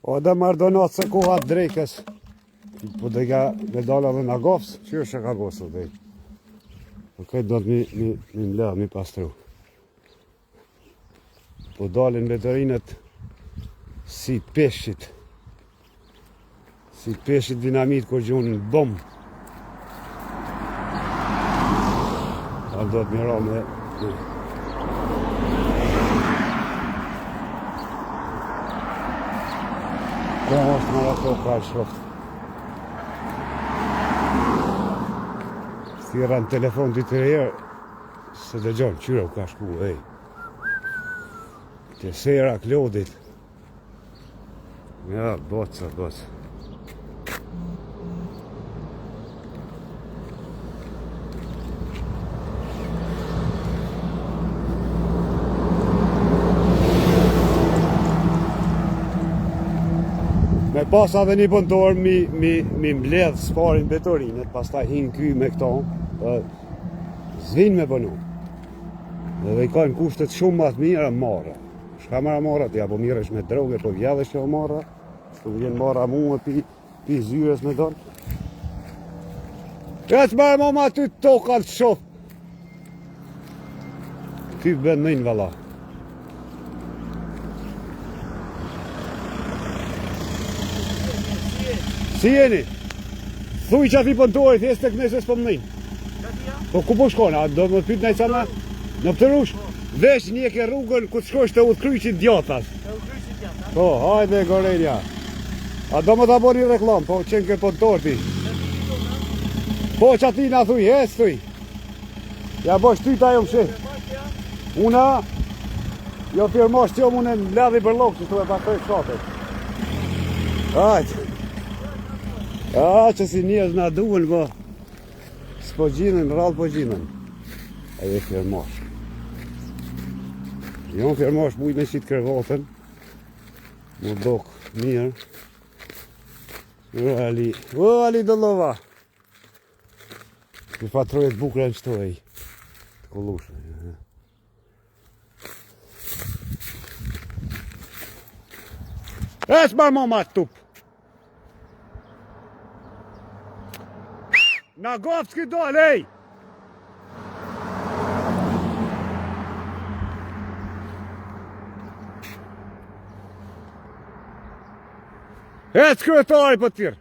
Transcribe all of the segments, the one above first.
O dhe mardonat se koha të drejkës. Po dhe ka me dala dhe nga gofës, që është ka gosë dhe. Po këtë do të mi mla, mi pastru. Po dalin veterinët si peshqit. Si peshqit dinamit kur gjunin bom. A do të mira me... Ko është në ato ka shoft. Thira në telefon ditë herë, se dhe gjonë, qyra u ka shku, ej. Të sera klodit. Ja, boca. Me pas edhe një punëtor mi mbledh sparin betorinet, pastaj hin ky me këto, zvin me punu. Dhe i kanë kushtet shumë më të mira marra. Shka marra, ja po mirësh me droge, po vjedhesh që o marra. Shtu vjen marra mu me pi zyres me donë. E që marra mama ty të toka të shof. Ty bënd nëjnë valla. Si jeni? Thuj që ati pëntori, thjesht të këneses për mënin. Po ku po shkona? Do më të pyt nëjë sama? Në pëtërush? Vesh një ke rrugën ku të shkosh të udhkryqit djatas. Po, hajde Gorenja. A do më të bo një reklam, po qenë ke pëntori ti. Po që ati nga thuj, thuj. Ja bo shtyta jo më shih. Una, jo firmosh që jo mune në ledhi për lokë që tu e pasoj shatet. Hajde. Që si njerëz nga duhen, po s'po gjinën, rrallë po gjinën. Aje firmosh. Jo firmosh buj me qitë kërvatën. Më dok mirë. Ali Dollova. Që fatrojet bukre në qëto e i. Kollushë. E s'mar mama të tupë. Na Govski dole, ej! Ecë kryetari për tjërë!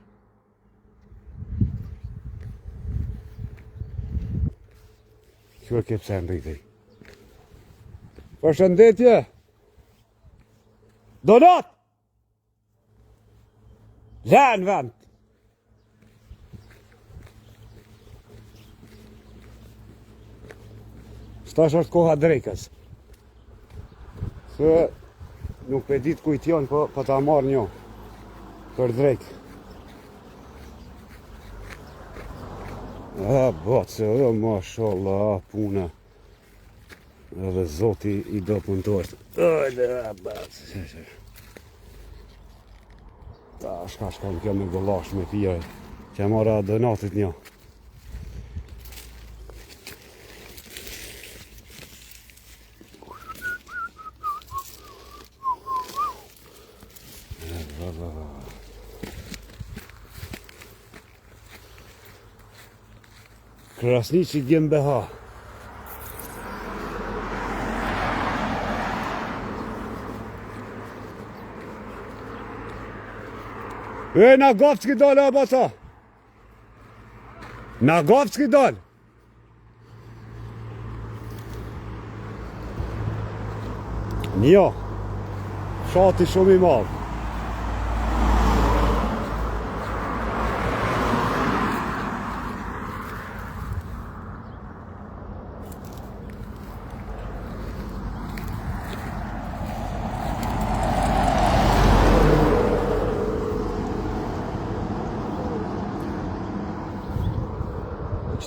Qërë ke pëse në rritej? Përshëndetje! Donat! Lënë vend! Shtash është koha drejkës. Se nuk pe ditë kujt janë, po ta marrë një për drejkë. Se mashallah, puna. Edhe zoti i do punëtorët. Ta shka në kjo me gëllash me pire, që marra donatit një. Krasniqi GmbH. Na Govski dole o basa. Na Govski dole. Njo. Shati shumë i madhë.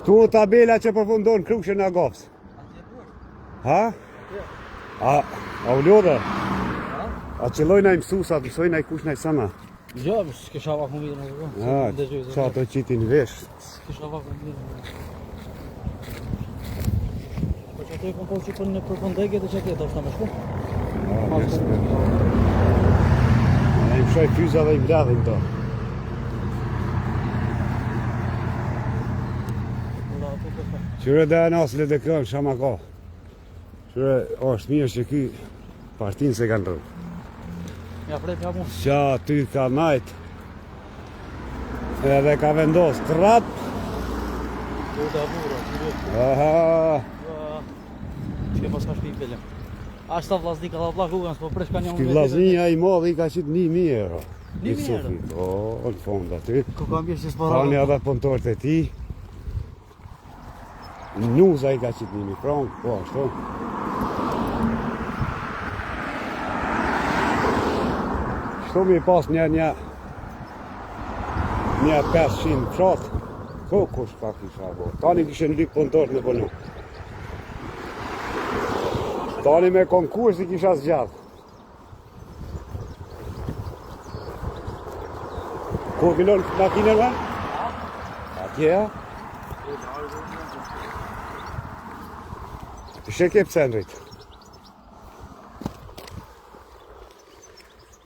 Qëtu tabela që përfundon Krushën nga Govës. Ha? A u lodhe? A qëllojna i mësusat, mësojna i kushna i sana? Jo, s'kisha vak më mirë më zërgo. Qa të qitin vesh? S'kisha vak më mirë. Po që të i kom që për në përfundegje të që tjetë, është të me shku? shaj fyza dhe I mbledhin to. Qyre dhe naslet e kënë shama ka. Qyre është mirë që ky partin se kanë rrë. Ja prep ja mu. Qa ty ka najt. Edhe ka vendos trap. Do da bura, Aha. Që pas ka shpi I pelem. Ashta vllazni ka dha vllaku, s'po presh ka një Ky vllaznia I madh I ka qit 1.000 euro. 1.000 euro? O, në fond aty. Ku kam bjerë që s'para. Tani edhe punëtorët e ti. Nuza I ka qit 1.000 frank, po ashtu. Shtu mi pas një 500 fshat. Ko kush ka kisha bo. Tani kishen lyp punëtorët me punu. Tani me konkurs I kisha zgjat. Ku kilon makinën me? Atje ja? Të sheke pësendrit.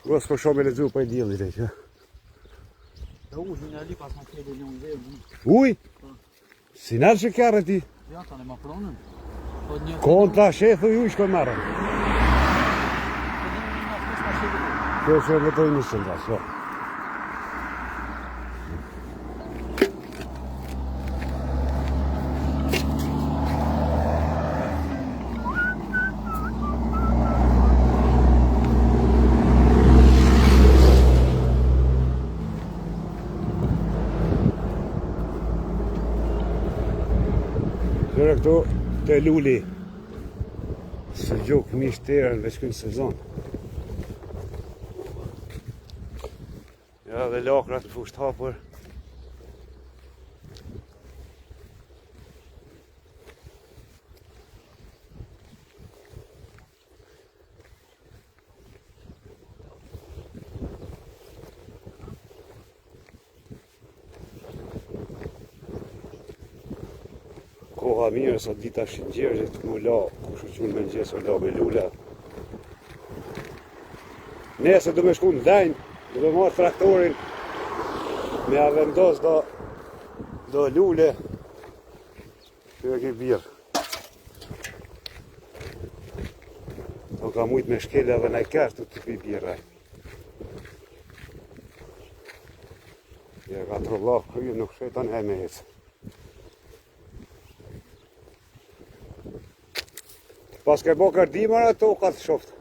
Ua s'po shumë e lezu për I djelit e që. Da u një ali pas ma kjede një unë dhe. Uj? Si nërë që kjarë ti? Ja, tani ma pronën. Konta shethu ju shkoj marrën. Kjo që e vetoj një sënda, so. Qëre këtu të luli së gjokë mishterën veç kënë sezon. Ja dhe lakrat në fusht hapër. Koha mirë sa dita shingjerëzit mu la, kushu qunë me nxesë o la me lula. Nese du me shku në dajnë, du me marrë traktorin, me a vendos do lule, që e ki birë. Do ka mujt me shkele edhe në i kërë të pi birë. Ja ka trollaf kryë nuk shetan e me hecë. Pas ke bo kërdimar ato ka të shoftë.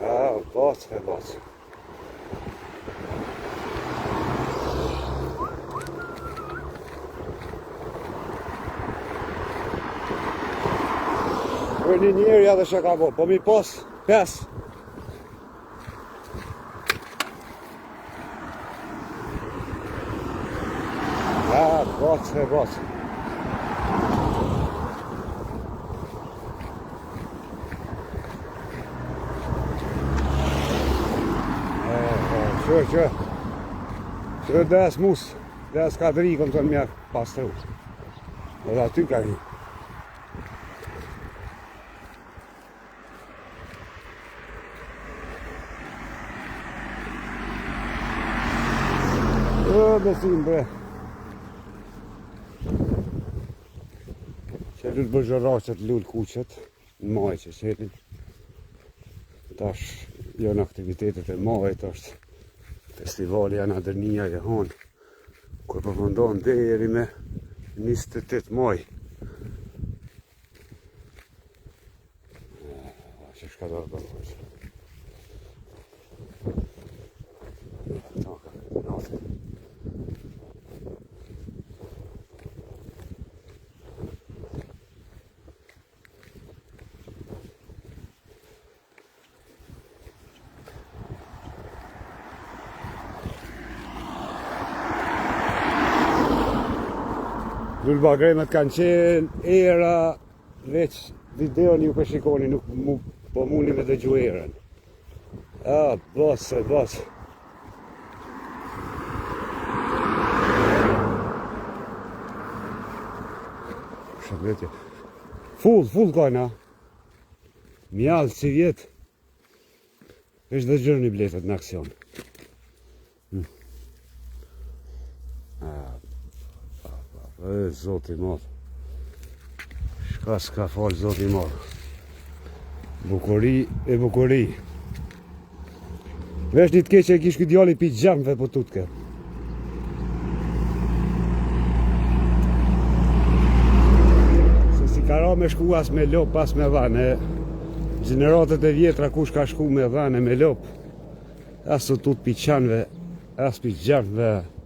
Ja, bacë e bacë. Për një njerë edhe që ka bo, po mi pas 5. Ja, bacë e bacë. Që des mus, des kadri kom të mjak pastru. Edhe aty ka një. Besim bre. Që lullë bëzhërraqet, lullë kuqet, në maj që qetin. Tash, jo në aktivitetet e majt është festivali Anadërnia e Hanë, kur përfundon deri me 28 maj. Që shka do të bërë. Lullë bagremet kanë qenë era, veç videon ju për shikoni, nuk po mundi me dëgju erën. A, basë. Shërbetje. Full kajna. Mjallë si vjetë. Veç dhe gjërë një bletët në aksion. Zoti madh. Shka s'ka falë Zoti madh. Bukuri e bukuri. Vesh një të keqe e kish këtë djali pi gjamëve po tutke. Se si ka ra me shku as me lop, as me dhane. Gjeneratët e vjetra kush ka shku me dhane me lop. As të tut pi qanëve, as pi gjamëve.